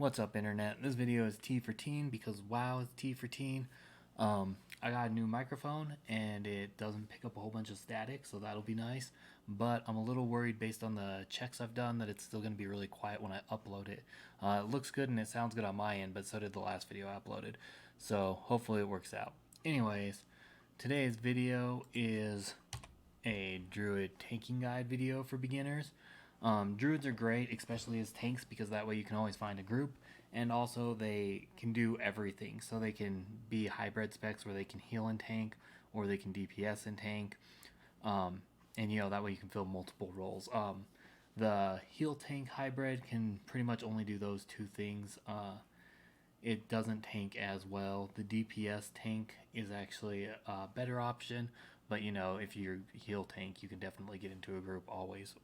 What's up, internet? This video is T for teen because WoW is T for teen. I got a new microphone and it doesn't pick up a whole bunch of static, so that'll be nice. But I'm a little worried based on the checks I've done that it's still going to be really quiet when I upload it. It looks good and it sounds good on my end, but so did the last video I uploaded. So hopefully it works out. Anyways, today's video is a Druid tanking guide video for beginners. Druids are great, especially as tanks, because that way you can always find a group, and also they can do everything. So they can be hybrid specs where they can heal and tank, or they can DPS and tank, and that way you can fill multiple roles. The heal tank hybrid can pretty much only do those two things. It doesn't tank as well. The DPS tank is actually a better option, but if you're heal tank, you can definitely get into a group always.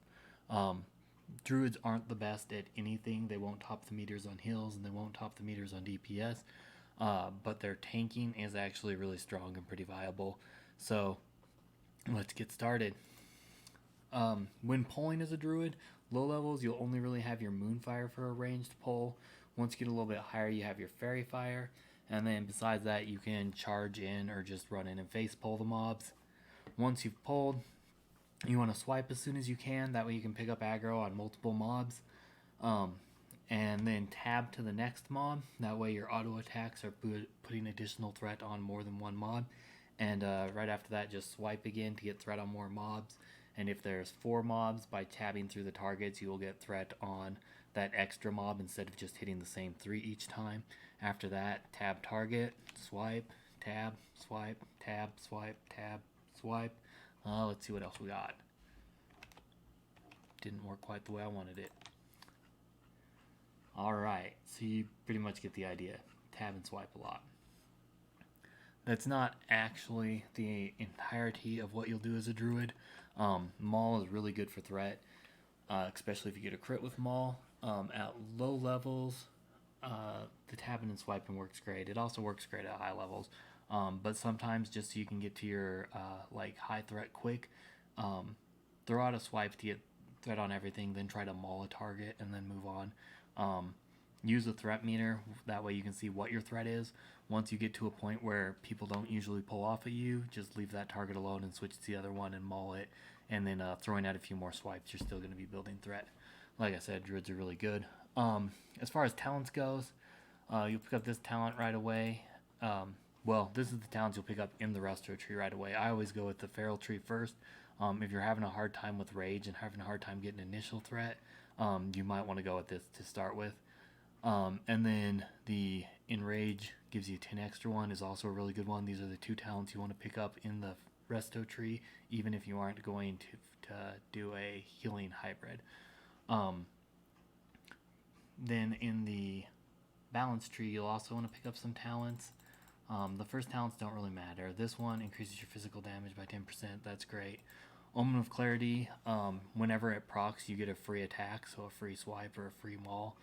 Druids aren't the best at anything. They won't top the meters on heals and they won't top the meters on DPS, but their tanking is actually really strong and pretty viable. So let's get started. When pulling as a druid, low levels you'll only really have your moonfire for a ranged pull. Once you get a little bit higher, you have your fairy fire, and then besides that you can charge in or just run in and face pull the mobs. Once you've pulled, you want to swipe as soon as you can, that way you can pick up aggro on multiple mobs, and then tab to the next mob, that way your auto attacks are putting additional threat on more than one mob, and right after that just swipe again to get threat on more mobs. And if there's 4 mobs, by tabbing through the targets you will get threat on that extra mob instead of just hitting the same 3 each time. After that, tab target, swipe, tab, swipe, tab, swipe, tab, swipe. Let's see what else we got. Didn't work quite the way I wanted it. Alright, so you pretty much get the idea. Tab and swipe a lot. That's not actually the entirety of what you'll do as a druid. Maul is really good for threat, especially if you get a crit with Maul. At low levels, the tabbing and swiping works great. It also works great at high levels. But sometimes, just so you can get to your high threat quick, throw out a swipe to get threat on everything, then try to maul a target and then move on. Use a threat meter, that way you can see what your threat is. Once you get to a point where people don't usually pull off at you, just leave that target alone and switch to the other one and maul it, and then throwing out a few more swipes, you're still going to be building threat. Like I said, druids are really good. As far as talents goes, you'll pick up this talent right away. Well, this is the talents you'll pick up in the resto tree right away. I always go with the feral tree first. If you're having a hard time with rage and having a hard time getting initial threat, you might want to go with this to start with. And then the enrage gives you 10 extra one, is also a really good one. These are the 2 talents you want to pick up in the resto tree, even if you aren't going to do a healing hybrid. Then in the balance tree, you'll also want to pick up some talents. The first talents don't really matter. This one increases your physical damage by 10%. That's great. Omen of Clarity, whenever it procs, you get a free attack, so a free swipe or a free maul.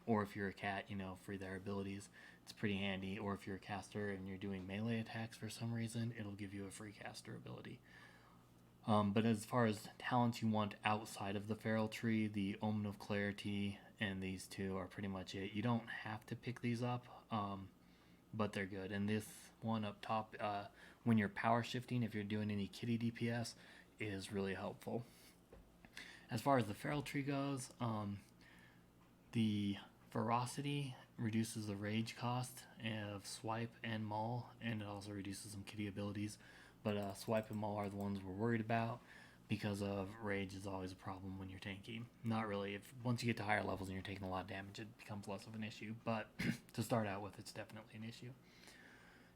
Or if you're a cat, free their abilities. It's pretty handy. Or if you're a caster and you're doing melee attacks for some reason, it'll give you a free caster ability. But as far as talents you want outside of the feral tree, the Omen of Clarity and these 2 are pretty much it. You don't have to pick these up, but they're good. And this one up top, when you're power shifting, if you're doing any kitty DPS, is really helpful. As far as the feral tree goes, the ferocity reduces the rage cost of swipe and maul, and it also reduces some kitty abilities. But swipe and maul are the ones we're worried about, because of rage is always a problem when you're tanking. Not really. Once you get to higher levels and you're taking a lot of damage, it becomes less of an issue. But to start out with, it's definitely an issue.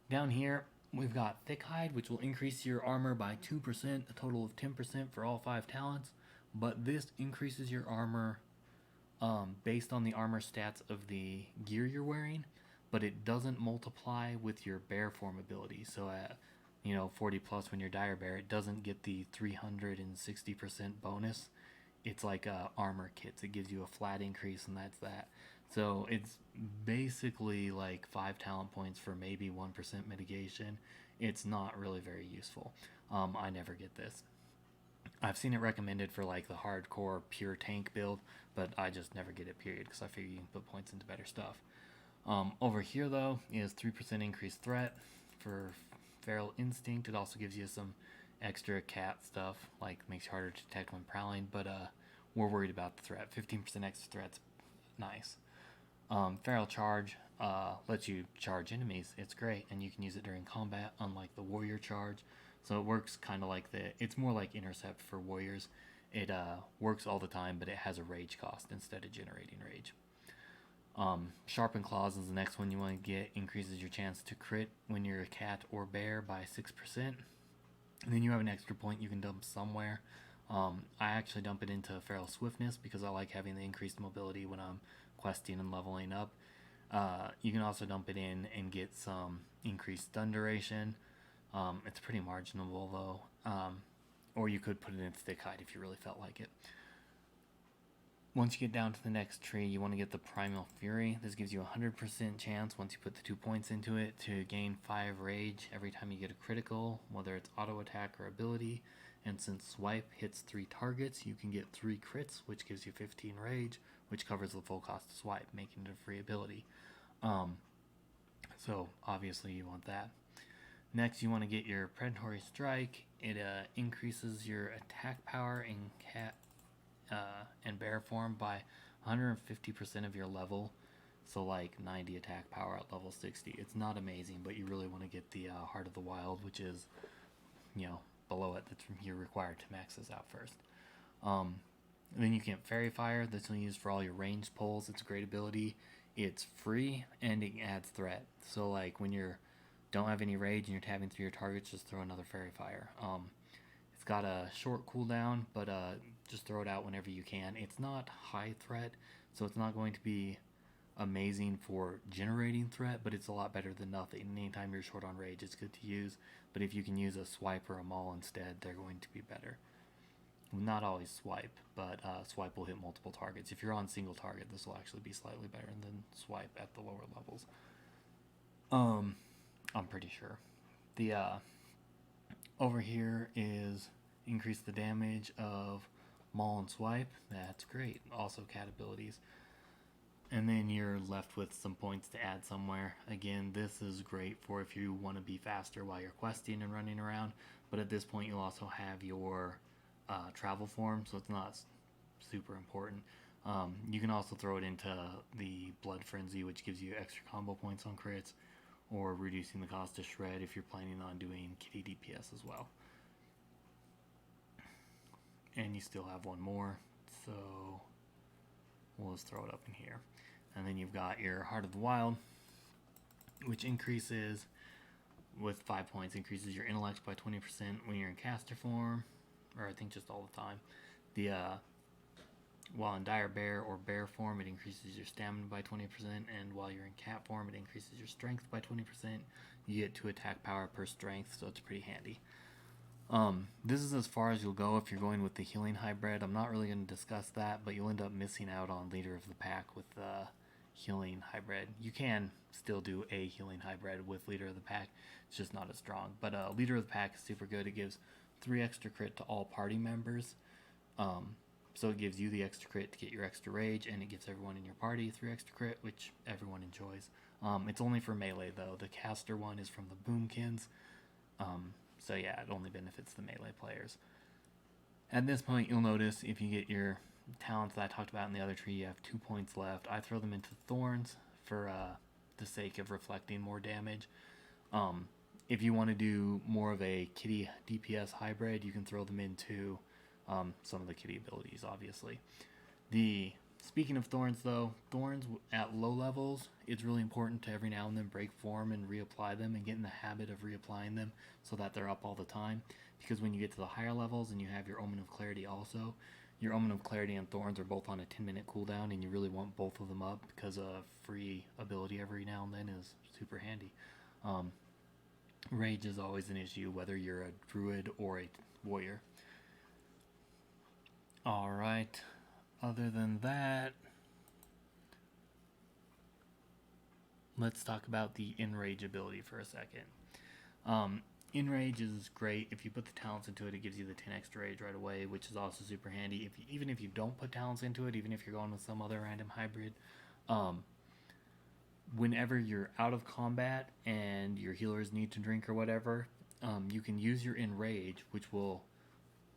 Down here, we've got Thick Hide, which will increase your armor by 2%, a total of 10% for all 5 talents. But this increases your armor based on the armor stats of the gear you're wearing, but it doesn't multiply with your bear form ability. So at 40 plus when you're dire bear, it doesn't get the 360% bonus. It's like armor kits. It gives you a flat increase, and that's that. So it's basically like 5 talent points for maybe 1% mitigation. It's not really very useful. I never get this. I've seen it recommended for like the hardcore pure tank build, but I just never get it period because I figure you can put points into better stuff. Over here though is 3% increased threat for feral instinct. It also gives you some extra cat stuff, like makes you harder to detect when prowling, but we're worried about the threat. 15% extra threat's nice. Feral charge lets you charge enemies. It's great, and you can use it during combat, unlike the warrior charge. So it works kind of like it's more like intercept for warriors. It works all the time, but it has a rage cost instead of generating rage. Sharpened Claws is the next one you want to get. Increases your chance to crit when you're a cat or bear by 6%. And then you have an extra point you can dump somewhere. I actually dump it into Feral Swiftness because I like having the increased mobility when I'm questing and leveling up. You can also dump it in and get some increased stun duration. It's pretty marginal though. Or you could put it in Thick Hide if you really felt like it. Once you get down to the next tree, you want to get the Primal Fury. This gives you a 100% chance, once you put the 2 points into it, to gain 5 rage every time you get a critical, whether it's auto attack or ability. And since Swipe hits 3 targets, you can get 3 crits, which gives you 15 rage, which covers the full cost of Swipe, making it a free ability. So obviously you want that. Next, you want to get your Predatory Strike. It increases your attack power in cat and bear form by 150% of your level, so like 90 attack power at level 60. It's not amazing, but you really want to get the Heart of the Wild, which is, below it. You're required to max this out first. Then you get Fairy Fire. That's only used for all your ranged pulls. It's a great ability. It's free and it adds threat. So like when you don't have any rage and you're tabbing through your targets, just throw another Fairy Fire. It's got a short cooldown, but just throw it out whenever you can. It's not high threat, so it's not going to be amazing for generating threat, but it's a lot better than nothing. Anytime you're short on rage, it's good to use, but if you can use a Swipe or a Maul instead, they're going to be better. Not always Swipe, but Swipe will hit multiple targets. If you're on single target, this will actually be slightly better than Swipe at the lower levels. I'm pretty sure. The over here is increase the damage of Maul and Swipe. That's great. Also cat abilities. And then you're left with some points to add somewhere. Again, this is great for if you want to be faster while you're questing and running around. But at this point, you'll also have your travel form, so it's not super important. You can also throw it into the Blood Frenzy, which gives you extra combo points on crits, or reducing the cost to shred if you're planning on doing kitty DPS as well. And you still have one more, so we'll just throw it up in here. And then you've got your Heart of the Wild, which increases with 5 points, increases your intellect by 20% when you're in caster form, or I think just all the time. While in dire bear or bear form, it increases your stamina by 20%, and while you're in cat form, it increases your strength by 20%. You get 2 attack power per strength, so it's pretty handy. This is as far as you'll go if you're going with the healing hybrid. I'm not really going to discuss that, but you'll end up missing out on Leader of the Pack with the healing hybrid. You can still do a healing hybrid with Leader of the Pack. It's just not as strong. But Leader of the Pack is super good. It gives 3 extra crit to all party members. So it gives you the extra crit to get your extra rage, and it gives everyone in your party 3 extra crit, which everyone enjoys. It's only for melee, though. The caster one is from the Boomkins. So yeah, it only benefits the melee players. At this point, you'll notice if you get your talents that I talked about in the other tree, you have 2 points left. I throw them into Thorns for the sake of reflecting more damage. If you want to do more of a kitty DPS hybrid, you can throw them into some of the kitty abilities, obviously. Speaking of Thorns, though, Thorns at low levels, it's really important to every now and then break form and reapply them and get in the habit of reapplying them so that they're up all the time. Because when you get to the higher levels and you have your Omen of Clarity also, your Omen of Clarity and Thorns are both on a 10-minute cooldown, and you really want both of them up because a free ability every now and then is super handy. Rage is always an issue, whether you're a druid or a warrior. Alright, other than that, let's talk about the Enrage ability for a second. Enrage is great. If you put the talents into it, it gives you the 10 extra rage right away, which is also super handy. Even if you don't put talents into it, even if you're going with some other random hybrid, um, whenever you're out of combat and your healers need to drink or whatever, you can use your Enrage, which will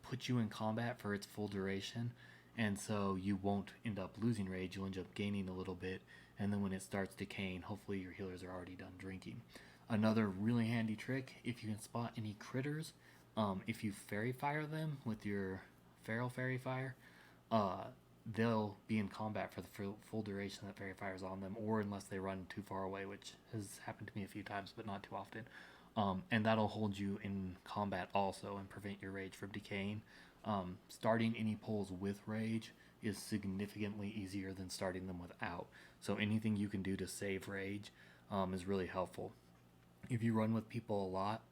put you in combat for its full duration, and so you won't end up losing rage. You'll end up gaining a little bit, and then when it starts decaying, hopefully your healers are already done drinking. Another really handy trick, if you can spot any critters, if you fairy fire them with your feral fairy fire, uh, they'll be in combat for the full duration that fairy fire is on them, or unless they run too far away, which has happened to me a few times, but not too often. And that'll hold you in combat also and prevent your rage from decaying. Starting any pulls with rage is significantly easier than starting them without. So anything you can do to save rage is really helpful. If you run with people a lot,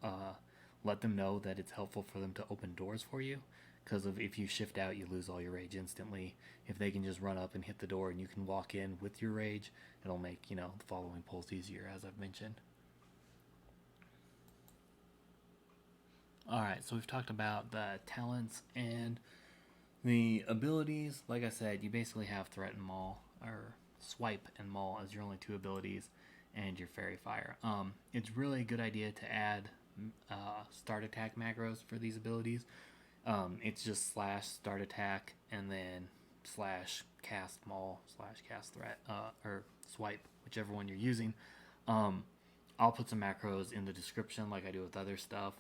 let them know that it's helpful for them to open doors for you. Because if you shift out, you lose all your rage instantly. If they can just run up and hit the door and you can walk in with your rage, it'll make, the following pulls easier, as I've mentioned. Alright, so we've talked about the talents and the abilities. Like I said, you basically have Threat and Maul, or Swipe and Maul as your only two abilities, and your Fairy Fire. It's really a good idea to add start attack macros for these abilities. It's just slash start attack and then slash cast Maul slash cast threat, or swipe, whichever one you're using. I'll put some macros in the description like I do with other stuff.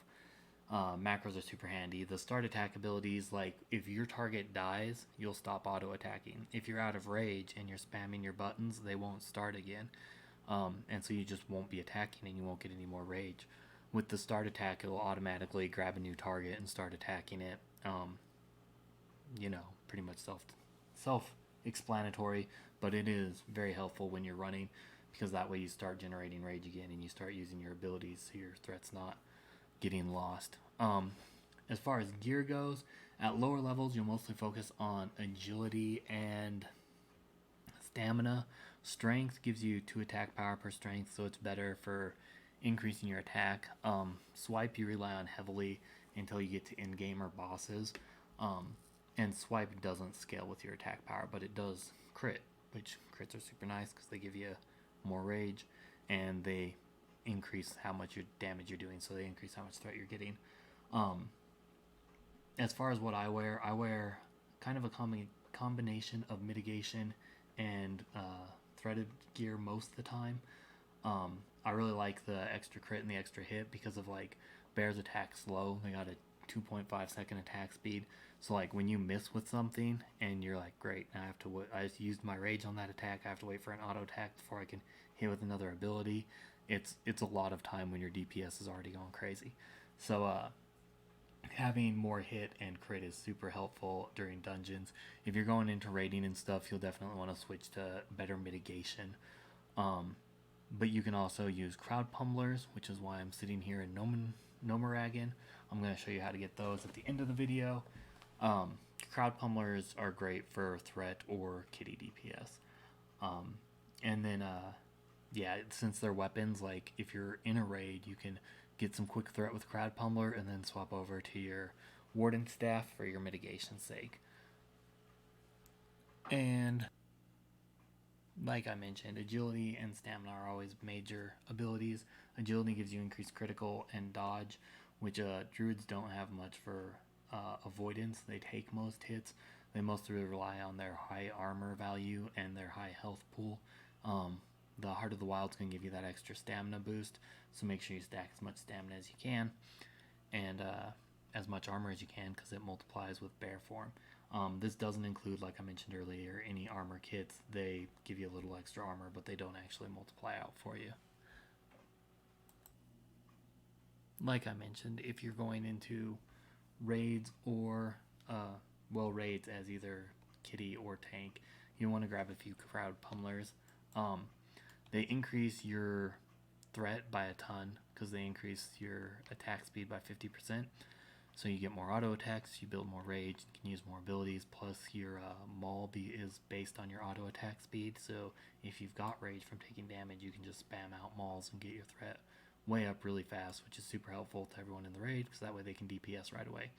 Macros are super handy. The start attack abilities, like if your target dies, you'll stop auto attacking. If you're out of rage and you're spamming your buttons, they won't start again. And so you just won't be attacking and you won't get any more rage. With the start attack, it'll automatically grab a new target and start attacking it. Pretty much self-explanatory, but it is very helpful when you're running, because that way you start generating rage again and you start using your abilities so your threat's not getting lost. As far as gear goes, at lower levels, you'll mostly focus on agility and stamina. Strength gives you 2 attack power per strength, so it's better for increasing your attack. Swipe you rely on heavily until you get to in-game or bosses. And swipe doesn't scale with your attack power, but it does crit, which crits are super nice because they give you more rage and they increase how much damage you're doing, so they increase how much threat you're getting. As far as what I wear kind of a combination of mitigation and threaded gear most of the time. I really like the extra crit and the extra hit because of bears attack slow. They got a 2.5 second attack speed. So when you miss with something and you're like, great, now I have to I just used my rage on that attack. I have to wait for an auto attack before I can hit with another ability. It's a lot of time when your DPS is already going crazy. So having more hit and crit is super helpful during dungeons. If you're going into raiding and stuff, you'll definitely want to switch to better mitigation. But you can also use crowd pummelers, which is why I'm sitting here in Nomaragan. I'm going to show you how to get those at the end of the video. Crowd pummelers are great for threat or kitty DPS. And then, since they're weapons, if you're in a raid, you can get some quick threat with crowd pummeler and then swap over to your warden staff for your mitigation sake. And like I mentioned, agility and stamina are always major abilities. Agility gives you increased critical and dodge, which druids don't have much for avoidance. They take most hits. They mostly rely on their high armor value and their high health pool. The Heart of the Wild's going to give you that extra stamina boost, so make sure you stack as much stamina as you can, and as much armor as you can, because it multiplies with bear form. This doesn't include, like I mentioned earlier, any armor kits. They give you a little extra armor, but they don't actually multiply out for you. Like I mentioned, if you're going into raids or, raids as either kitty or tank, you want to grab a few crowd pummelers. They increase your threat by a ton because they increase your attack speed by 50%. So you get more auto attacks, you build more rage, you can use more abilities, plus your Maul is based on your auto attack speed. So if you've got rage from taking damage, you can just spam out Mauls and get your threat way up really fast, which is super helpful to everyone in the raid because that way they can DPS right away.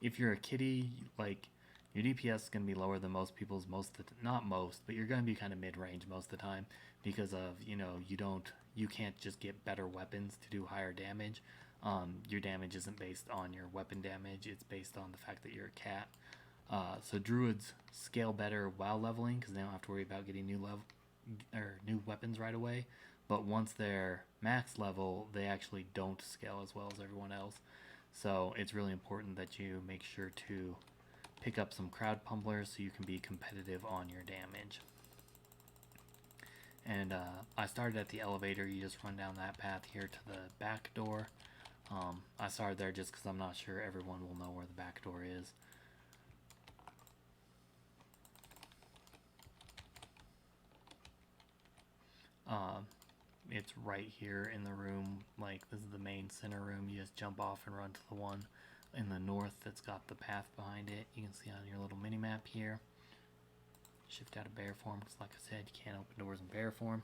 If you're a kitty, like, your DPS is going to be lower than most people's, not most, but you're going to be kind of mid-range most of the time because of, you can't just get better weapons to do higher damage. Your damage isn't based on your weapon damage, it's based on the fact that you're a cat. So druids scale better while leveling because they don't have to worry about getting new weapons right away. But once they're max level, they actually don't scale as well as everyone else. So it's really important that you make sure to pick up some crowd pummelers so you can be competitive on your damage. And I started at the elevator. You just run down that path here to the back door. I started there just because I'm not sure everyone will know where the back door is. It's right here in the room. Like, this is the main center room. You just jump off and run to the one in the north that's got the path behind it. You can see on your little mini map here. Shift out of bear form because, like I said, you can't open doors in bear form.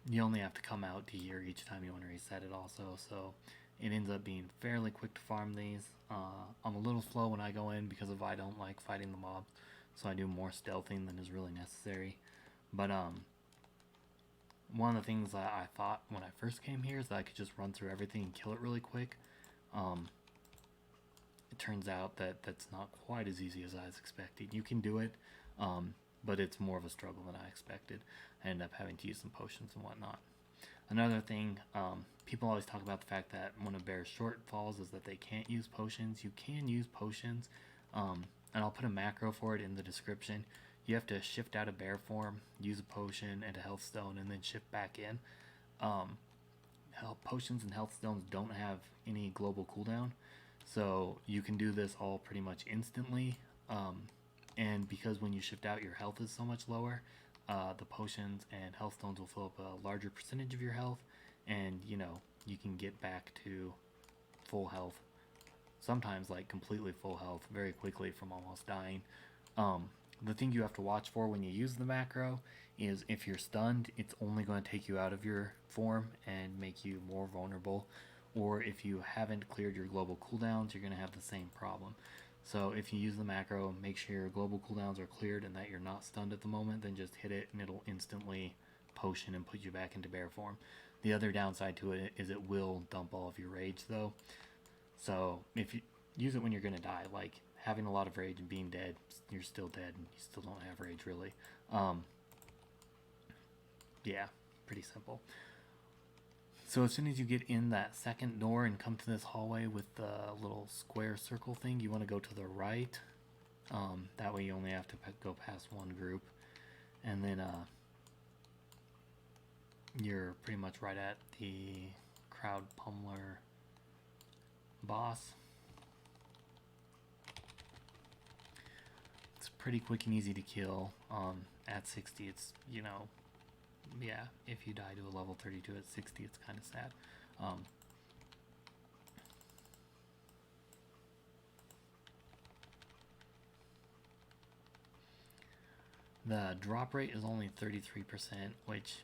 You only have to come out to here each time you want to reset it also, so it ends up being fairly quick to farm these. I'm a little slow when I go in because I don't like fighting the mobs, so I do more stealthing than is really necessary. But one of the things that I thought when I first came here is that I could just run through everything and kill it really quick. It turns out that that's not quite as easy as I was expecting. You can do it, but it's more of a struggle than I expected. I ended up having to use some potions and whatnot. Another thing, people always talk about the fact that one of Bear's shortfalls is that they can't use potions. You can use potions, and I'll put a macro for it in the description. You have to shift out of bear form, use a potion and a healthstone, and then shift back in. Potions and healthstones don't have any global cooldown, so you can do this all pretty much instantly. And because when you shift out, your health is so much lower, the potions and healthstones will fill up a larger percentage of your health, and you can get back to full health, sometimes like completely full health, very quickly from almost dying. The thing you have to watch for when you use the macro is if you're stunned, it's only going to take you out of your form and make you more vulnerable, or if you haven't cleared your global cooldowns, you're going to have the same problem. So if you use the macro, make sure your global cooldowns are cleared and that you're not stunned at the moment, then just hit it and it'll instantly potion and put you back into bear form. The other downside to it is it will dump all of your rage though. So if you use it when you're going to die, like having a lot of rage and being dead, you're still dead and you still don't have rage really. Yeah, pretty simple. So as soon as you get in that second door and come to this hallway with the little square circle thing, you want to go to the right. That way you only have to go past one group. And then you're pretty much right at the crowd pummeler boss. It's pretty quick and easy to kill. At 60, it's, yeah, if you die to a level 32 at 60, it's kind of sad. The drop rate is only 33%, which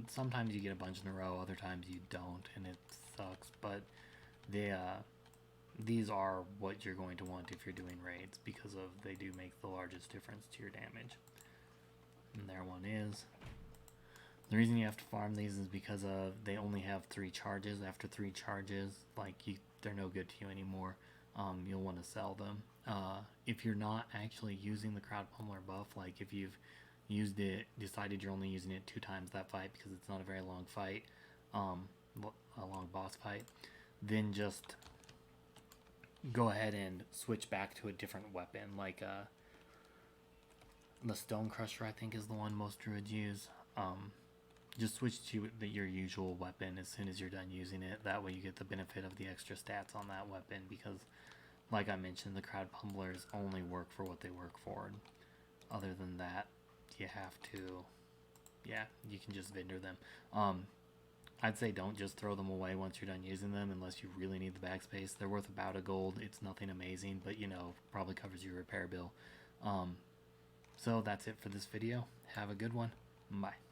sometimes you get a bunch in a row, other times you don't, and it sucks, but these are what you're going to want if you're doing raids, because they do make the largest difference to your damage. And there one is. The reason you have to farm these is because they only have 3 charges. After 3 charges, they're no good to you anymore. You'll want to sell them. If you're not actually using the crowd pummeler buff, like if you've used it, decided you're only using it 2 times that fight because it's not a very long fight, a long boss fight, then just go ahead and switch back to a different weapon, like the Stone Crusher, I think, is the one most druids use. Just switch to your usual weapon as soon as you're done using it. That way you get the benefit of the extra stats on that weapon, because like I mentioned, the crowd pummelers only work for what they work for. Other than that, you have to, you can just vendor them. I'd say don't just throw them away once you're done using them unless you really need the backspace. They're worth about a gold. It's nothing amazing, but probably covers your repair bill. So that's it for this video. Have a good one. Bye.